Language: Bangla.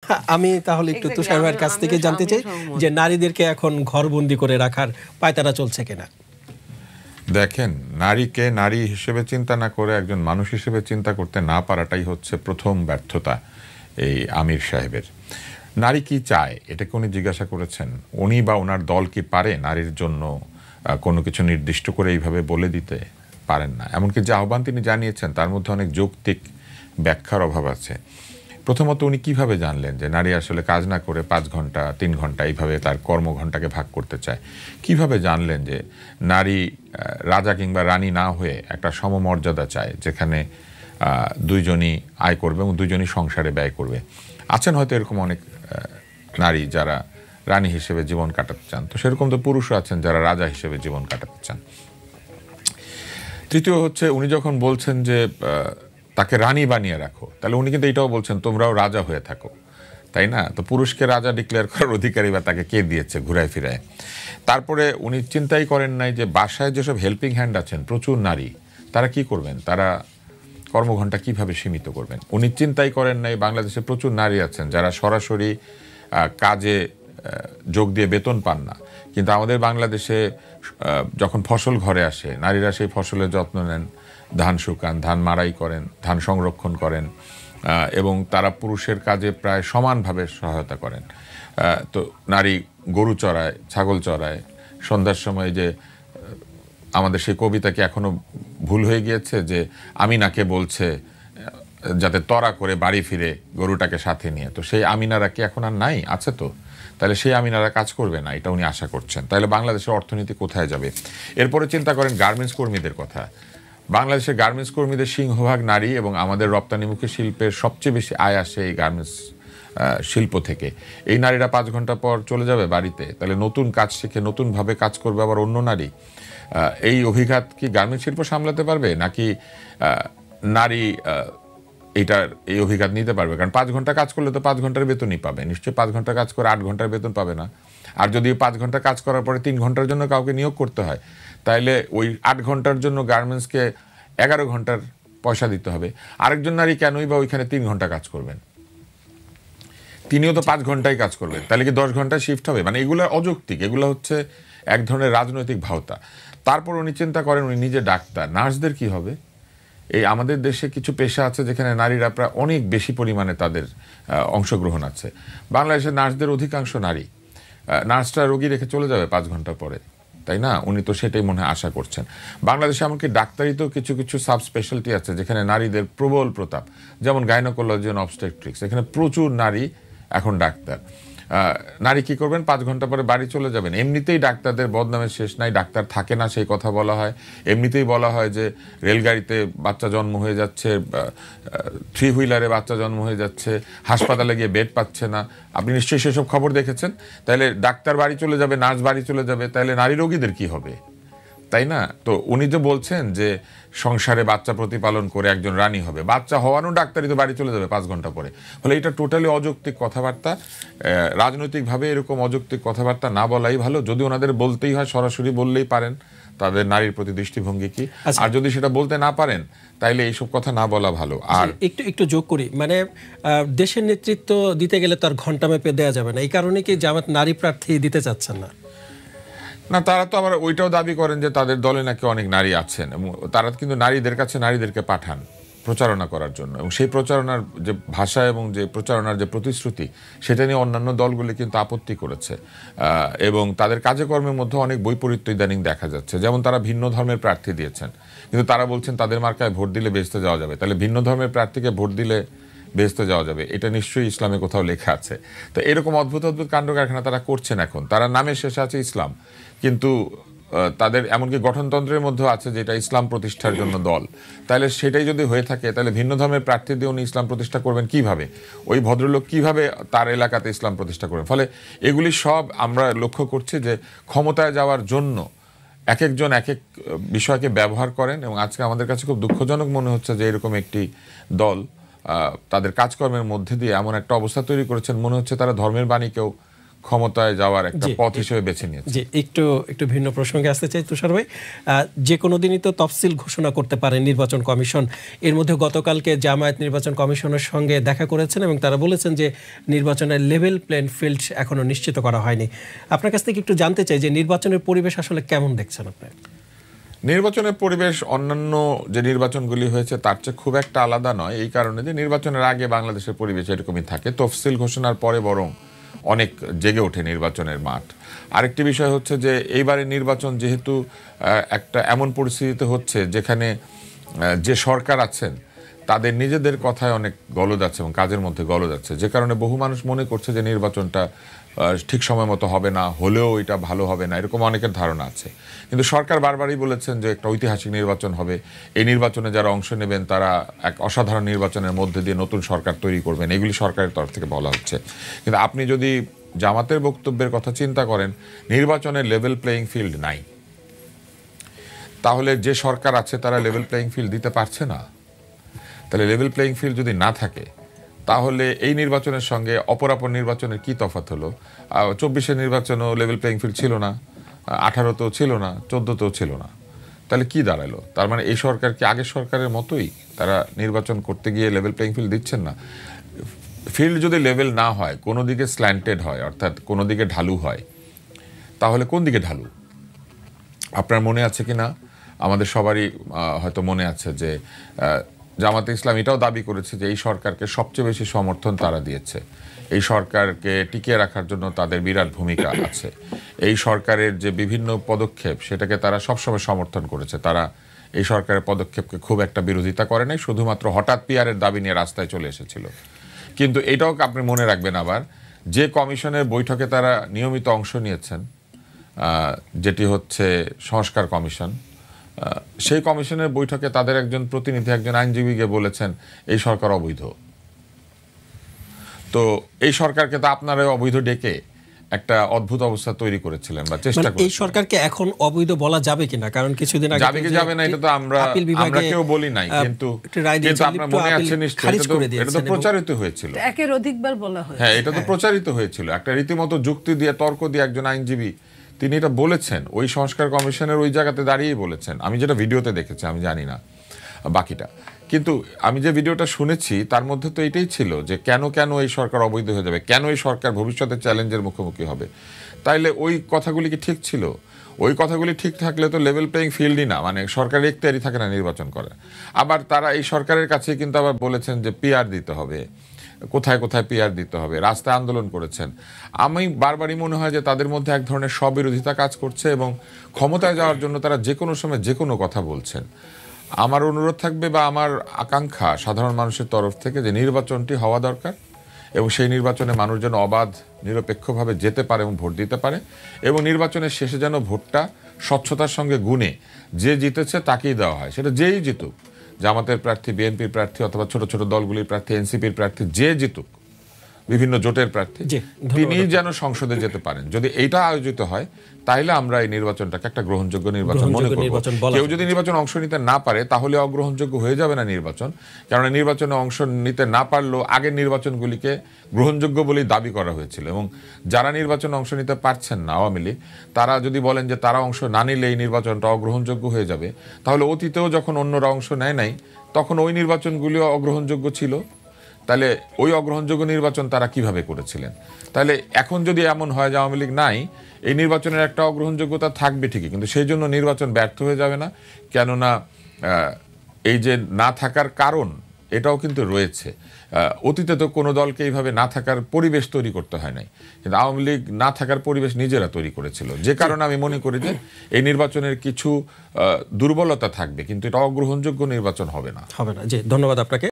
আমি তাহলে একটু তুষার ভাইয়ের কাছ থেকে জানতে চাই যে নারীদেরকে এখন ঘরবন্দি করে রাখার পায়তারা চলছে কিনা। দেখেন, নারীকে নারী হিসেবে চিন্তা না করে একজন মানুষ হিসেবে চিন্তা করতে না পারাটাই হচ্ছে প্রথম ব্যর্থতা এই আমির সাহেবের। নারী কি চায় এটাকে উনি জিজ্ঞাসা করেছেন? উনি বা ওনার দল কি পারে নারীর জন্য কোনো কিছু নির্দিষ্ট করে এইভাবে বলে দিতে? পারেন না। এমনকি যে আহ্বান তিনি জানিয়েছেন তার মধ্যে অনেক যৌক্তিক ব্যাখ্যার অভাব আছে। প্রথমত উনি কিভাবে জানলেন যে নারী আসলে কাজ না করে 5 ঘন্টা 3 ঘন্টা এইভাবে তার কর্মঘণ্টাকে ভাগ করতে চায়? কিভাবে জানলেন যে নারী রাজা কিংবা রানী না হয়ে একটা সমমর্যাদা চায়, যেখানে দুইজনই আয় করবে এবং দুইজনই সংসারে ব্যয় করবে? আছেন হয়তো এরকম অনেক নারী যারা রানী হিসেবে জীবন কাটাতে চান, তো সেরকম তো পুরুষও আছেন যারা রাজা হিসেবে জীবন কাটাতে চান। তৃতীয় হচ্ছে, উনি যখন বলছেন যে তাকে রানী বানিয়ে রাখো, তাহলে উনি কিন্তু এটাও বলছেন তোমরাও রাজা হয়ে থাকো, তাই না? তো পুরুষকে রাজা ডিক্লেয়ার করার অধিকারী বা তাকে কে দিয়েছে ঘুরায় ফিরায়? তারপরে উনি চিন্তাই করেন নাই যে বাসায় যেসব হেল্পিং হ্যান্ড আছেন প্রচুর নারী, তারা কি করবেন? তারা কর্মঘণ্টা কিভাবে সীমিত করবেন? উনি চিন্তাই করেন নাই বাংলাদেশে প্রচুর নারী আছেন যারা সরাসরি কাজে যোগ দিয়ে বেতন পান না, কিন্তু আমাদের বাংলাদেশে যখন ফসল ঘরে আসে নারীরা সেই ফসলের যত্ন নেন, ধান শুকান, ধান মাড়াই করেন, ধান সংরক্ষণ করেন, এবং তারা পুরুষের কাজে প্রায় সমানভাবে সহায়তা করেন। তো নারী গরু চড়ায়, ছাগল চড়ায়, সন্ধ্যার সময় যে আমাদের সেই কবিতা কি এখনো ভুল হয়ে গিয়েছে যে আমিনাকে বলছে যাতে তরা করে বাড়ি ফিরে গরুটাকে সাথে নিয়ে? তো সেই আমিনারা কি এখন আর নাই? আছে তো। তাহলে সেই আমিনারা কাজ করবে না এটা উনি আশা করছেন। তাহলে বাংলাদেশের অর্থনীতি কোথায় যাবে? এরপরে চিন্তা করেন গার্মেন্টস কর্মীদের কথা। বাংলাদেশের গার্মেন্টস কর্মীদের সিংহভাগ নারী এবং আমাদের রপ্তানিমুখী শিল্পের সবচেয়ে বেশি আয় আসে এই গার্মেন্টস শিল্প থেকে। এই নারীরা 5 ঘন্টা পর চলে যাবে বাড়িতে, তাহলে নতুন কাজ শিখে নতুনভাবে কাজ করবে আবার অন্য নারী। এই অভিঘাত কি গার্মেন্টস শিল্প সামলাতে পারবে, নাকি নারী এই অভিঘাত নিতে পারবে? কারণ 5 ঘন্টা কাজ করলে তো 5 ঘন্টার বেতনই পাবে, নিশ্চয়ই 5 ঘন্টা কাজ করে 8 ঘন্টার বেতন পাবে না। আর যদি 5 ঘন্টা কাজ করার পরে 3 ঘন্টার জন্য কাউকে নিয়োগ করতে হয়, তাহলে ওই 8 ঘন্টার জন্য গার্মেন্টসকে 11 ঘন্টার পয়সা দিতে হবে। আরেকজন নারী কেনই বা ওইখানে 3 ঘন্টা কাজ করবেন? তিনিও তো 5 ঘন্টায় কাজ করবেন, তাহলে কি 10 ঘন্টায় শিফট হবে? মানে এগুলো অযৌক্তিক, এগুলো হচ্ছে এক ধরনের রাজনৈতিক ভাওতা। তারপর উনি চিন্তা করেন উনি নিজে ডাক্তার, নার্সদের কি হবে? এই আমাদের দেশে কিছু পেশা আছে যেখানে নারীরা প্রায় অনেক বেশি পরিমাণে তাদের অংশগ্রহণ আছে। বাংলাদেশের নার্সদের অধিকাংশ নারী। নার্সরা রোগী রেখে চলে যাবে 5 ঘন্টা পরে, তাই না? উনি তো সেটাই মনে হয় আশা করছেন। বাংলাদেশে এমনকি ডাক্তারিতেও কিছু কিছু সাব স্পেশালিটি আছে যেখানে নারীদের প্রবল প্রতাপ, যেমন গাইনোকোলজি অ্যান্ড অবস্টেট্রিক্স, এখানে প্রচুর নারী এখন ডাক্তার। নারী কি করবেন? 5 ঘন্টা পরে বাড়ি চলে যাবেন। এমনিতেই ডাক্তারদের বদনামের শেষ নাই, ডাক্তার থাকে না সেই কথা বলা হয়। এমনিতেই বলা হয় যে রেলগাড়িতে বাচ্চা জন্ম হয়ে যাচ্ছে, 3 হুইলারে বাচ্চা জন্ম হয়ে যাচ্ছে, হাসপাতালে গিয়ে বেড পাচ্ছে না। আপনি নিশ্চয়ই সেসব খবর দেখেছেন। তাহলে ডাক্তার বাড়ি চলে যাবে, নার্স বাড়ি চলে যাবে, তাহলে নারী রোগীদের কি হবে? তাই না? তো উনি যে বলছেন যে সংসারে বাচ্চা প্রতিপালন করে একজন রানী হবে, বাচ্চা হওয়ানো ডাক্তারই তো বাড়ি চলে যাবে 5 ঘন্টা পরে। ফলে এটা টোটালি অযৌক্তিক কথাবার্তা। রাজনৈতিকভাবে এরকম অযৌক্তিক কথাবার্তা না বলাই ভালো। যদি ওনাদের বলতেই হয় সরাসরি বললেই পারেন তাদের নারীর প্রতি দৃষ্টিভঙ্গি কি। আর যদি সেটা বলতে না পারেন তাইলে এইসব কথা না বলা ভালো। আর একটু যোগ করি, মানে দেশের নেতৃত্ব দিতে গেলে তার ঘন্টা মেপে দেওয়া যাবে না, এই কারণে কি জামাত নারী প্রার্থী দিতে চাচ্ছেন না? না, তারা তো আবার ওইটাও দাবি করেন যে তাদের দলে নাকি অনেক নারী আছেন, এবং তারা কিন্তু নারীদের কাছে নারীদেরকে পাঠান প্রচারণা করার জন্য, এবং সেই প্রচারণার যে ভাষা এবং যে প্রচারণার যে প্রতিশ্রুতি সেটা নিয়ে অন্যান্য দলগুলি কিন্তু আপত্তি করেছে, এবং তাদের কাজকর্মের মধ্যে অনেক বৈপরীত্য ইদানিং দেখা যাচ্ছে। যেমন তারা ভিন্ন ধর্মের প্রার্থী দিয়েছেন, কিন্তু তারা বলছেন তাদের মার্কায় ভোট দিলে বেহেশতে যাওয়া যাবে। তাহলে ভিন্ন ধর্মের প্রার্থীকে ভোট দিলে বেহেশতে যাওয়া যাবে, এটা নিশ্চয়ই ইসলামে কোথাও লেখা আছে। তো এরকম অদ্ভুত অদ্ভুত কাণ্ড কারখানা তারা করছেন এখন। তারা নামের শেষে আছে ইসলাম, কিন্তু তাদের এমনকি গঠনতন্ত্রের মধ্যেও আছে যেটা ইসলাম প্রতিষ্ঠার জন্য দল। তাহলে সেটাই যদি হয়ে থাকে তাহলে ভিন্ন ধর্মের প্রার্থী দিয়ে উনি ইসলাম প্রতিষ্ঠা করবেন কিভাবে? ওই ভদ্রলোক কিভাবে তার এলাকাতে ইসলাম প্রতিষ্ঠা করবেন? ফলে এগুলি সব আমরা লক্ষ্য করছি যে ক্ষমতায় যাওয়ার জন্য এক একজন এক এক বিষয়কে ব্যবহার করেন, এবং আজকে আমাদের কাছে খুব দুঃখজনক মনে হচ্ছে যে এরকম একটি দল তাদের কাজকর্মের মধ্যে দিয়ে এমন একটা অবস্থা তৈরি করেছেন, মনে হচ্ছে তারা ধর্মের বাণীকেও ক্ষমতায় যাওয়ার একটা পথ হিসেবে বেছে নিয়েছে। জি, একটু ভিন্ন প্রসঙ্গে আসতে চাই তুষার ভাই। যে কোনো দিনই তো তফসিল ঘোষণা করতে পারে নির্বাচন কমিশন। এর মধ্যে গতকালকে জামায়াত নির্বাচন কমিশনের সঙ্গে দেখা করেছেন এবং তারা বলেছেন যে নির্বাচনের লেভেল প্লেইং ফিল্ড এখনো নিশ্চিত করা হয়নি। আপনার কাছ থেকে একটু জানতে চাই যে নির্বাচনের পরিবেশ আসলে কেমন দেখছেন আপনি? নির্বাচনের পরিবেশ অন্যান্য যে নির্বাচনগুলি হয়েছে তার চেয়ে খুব একটা আলাদা নয়, এই কারণে যে নির্বাচনের আগে বাংলাদেশের পরিবেশ এরকমই থাকে, তফসিল ঘোষণার পরে বরং অনেক জেগে ওঠে নির্বাচনের মাঠ। আরেকটি বিষয় হচ্ছে যে এইবারের নির্বাচন যেহেতু একটা এমন পরিস্থিতিতে হচ্ছে যেখানে যে সরকার আছেন তাদের নিজেদের কথায় অনেক গলদ আছে এবং কাজের মধ্যে গলদ আছে, যে কারণে বহু মানুষ মনে করছে যে নির্বাচনটা ঠিক সময় মতো হবে না, হলেও এটা ভালো হবে না, এরকম অনেকের ধারণা আছে। কিন্তু সরকার বারবারই বলেছেন যে একটা ঐতিহাসিক নির্বাচন হবে, এই নির্বাচনে যারা অংশ নেবেন তারা এক অসাধারণ নির্বাচনের মধ্যে দিয়ে নতুন সরকার তৈরি করবেন, এগুলি সরকারের তরফ থেকে বলা হচ্ছে। কিন্তু আপনি যদি জামাতের বক্তব্যের কথা চিন্তা করেন, নির্বাচনের লেভেল প্লেইং ফিল্ড নাই, তাহলে যে সরকার আছে তারা লেভেল প্লেইং ফিল্ড দিতে পারছে না। তাহলে লেভেল প্লেইং ফিল্ড যদি না থাকে তাহলে এই নির্বাচনের সঙ্গে অপরাপর নির্বাচনের কি তফাৎ হলো? 24-এর নির্বাচনও লেভেল প্লেইং ফিল্ড ছিল না, 18তেও ছিল না, 14তেও ছিল না। তাহলে কি দাঁড়ালো? তার মানে এই সরকার কি আগের সরকারের মতোই তারা নির্বাচন করতে গিয়ে লেভেল প্লেইং ফিল্ড দিচ্ছেন না? ফিল্ড যদি লেভেল না হয়, কোনো দিকে স্ল্যান্টেড হয়, অর্থাৎ কোনো দিকে ঢালু হয়, তাহলে কোন দিকে ঢালু? আপনার মনে আছে কি না, আমাদের সবারই হয়তো মনে আছে যে জামাতে ইসলাম এটাও দাবি করেছে যে এই সরকারকে সবচেয়ে বেশি সমর্থন তারা দিয়েছে, এই সরকারকে টিকিয়ে রাখার জন্য তাদের বিরাট ভূমিকা আছে, এই সরকারের যে বিভিন্ন পদক্ষেপ সেটাকে তারা সবসময় সমর্থন করেছে, তারা এই সরকারের পদক্ষেপকে খুব একটা বিরোধিতা করে নাই, শুধুমাত্র হঠাৎ পিয়ারের দাবি নিয়ে রাস্তায় চলে এসেছিল। কিন্তু এটাও আপনি মনে রাখবেন আবার, যে কমিশনের বৈঠকে তারা নিয়মিত অংশ নিয়েছেন, যেটি হচ্ছে সংস্কার কমিশন, সেই কমিশনের বৈঠকে তাদের একজন প্রতিনিধি, একজন আইনজীবীকে বলেছেন এই সরকার অবৈধ। তো এই সরকারকে তো আপনারা অবৈধ ডেকে একটা অদ্ভুত অবস্থা তৈরি করেছিলেন বা চেষ্টা করেছিলেন। এই সরকারকে এখন অবৈধ বলা যাবে কিনা? কারণ কিছুদিন আগে যাবে কি যাবে না এটা তো আমরা কেউ বলি নাই, কিন্তু আপনার মনে আছে নিশ্চয়ই এটা তো প্রচারিত হয়েছিল, একের অধিকবার বলা হয়েছে। হ্যাঁ, এটা তো প্রচারিত হয়েছিল, একটা রীতিমতো যুক্তি দিয়ে তর্ক দিয়ে একজন আইনজীবী তিনি এটা বলেছেন, ওই সংস্কার কমিশনের ওই জায়গাতে দাঁড়িয়েই বলেছেন। আমি যেটা ভিডিওতে দেখেছি, আমি জানি না বাকিটা, কিন্তু আমি যে ভিডিওটা শুনেছি তার মধ্যে তো এটাই ছিল যে কেন এই সরকার অবৈধ হয়ে যাবে, কেন এই সরকার ভবিষ্যতে চ্যালেঞ্জের মুখোমুখি হবে। তাইলে ওই কথাগুলি কি ঠিক ছিল? ওই কথাগুলি ঠিক থাকলে তো লেভেল প্লেইং ফিল্ডই না, মানে সরকারের এখতিয়ারই থাকে না নির্বাচন করে। আবার তারা এই সরকারের কাছে কিন্তু আবার বলেছেন যে পিআর দিতে হবে, কোথায় কোথায় পিআর দিতে হবে, রাস্তায় আন্দোলন করেছেন। আমি বারবারই মনে হয় যে তাদের মধ্যে এক ধরনের স্ববিরোধিতা কাজ করছে এবং ক্ষমতায় যাওয়ার জন্য তারা যে কোনো সময় যে কোনো কথা বলছেন। আমার অনুরোধ থাকবে বা আমার আকাঙ্ক্ষা সাধারণ মানুষের তরফ থেকে যে নির্বাচনটি হওয়া দরকার এবং সেই নির্বাচনে মানুষ যেন অবাধ নিরপেক্ষভাবে যেতে পারে এবং ভোট দিতে পারে, এবং নির্বাচনের শেষে যেন ভোটটা স্বচ্ছতার সঙ্গে গুণে যে জিতেছে তাকেই দেওয়া হয়, সেটা যেই জিতুক, জামাতের প্রার্থী, বিএনপির প্রার্থী অথবা ছোট ছোট দলগুলির প্রার্থী, এনসিপির প্রার্থী, যে জিতুক, বিভিন্ন জোটের প্রার্থী, তিনি যেন সংসদে যেতে পারেন। যদি এইটা আয়োজিত হয় তাহলে আমরা এই নির্বাচনটাকে একটা গ্রহণযোগ্য নির্বাচন মনে করব। কেউ যদি নির্বাচন অংশ নিতে না পারে তাহলে অগ্রহণযোগ্য হয়ে যাবে না নির্বাচন, কারণ নির্বাচনে অংশ নিতে না পারলেও আগের নির্বাচনগুলিকে গ্রহণযোগ্য বলেই দাবি করা হয়েছিল। এবং যারা নির্বাচনে অংশ নিতে পারছেন না, আওয়ামী লীগ, তারা যদি বলেন যে তারা অংশ না নিলে এই নির্বাচনটা অগ্রহণযোগ্য হয়ে যাবে, তাহলে অতীতেও যখন অন্যরা অংশ নেয় নাই তখন ওই নির্বাচনগুলিও অগ্রহণযোগ্য ছিল। তাহলে ওই অগ্রহণযোগ্য নির্বাচন তারা কিভাবে করেছিলেন? তাহলে এখন যদি এমন হয় যে আওয়ামী লীগ নাই, এই নির্বাচনের একটা অগ্রহণযোগ্যতা থাকবে ঠিকই, কিন্তু সেই জন্য নির্বাচন ব্যর্থ হয়ে যাবে না। কেননা এই যে না থাকার কারণ এটাও কিন্তু রয়েছে। অতীতে তো কোনো দলকে এইভাবে না থাকার পরিবেশ তৈরি করতে হয় নাই, কিন্তু আওয়ামী লীগ না থাকার পরিবেশ নিজেরা তৈরি করেছিল, যে কারণে আমি মনে করি যে এই নির্বাচনের কিছু দুর্বলতা থাকবে, কিন্তু এটা অগ্রহণযোগ্য নির্বাচন হবে না। জি, ধন্যবাদ আপনাকে।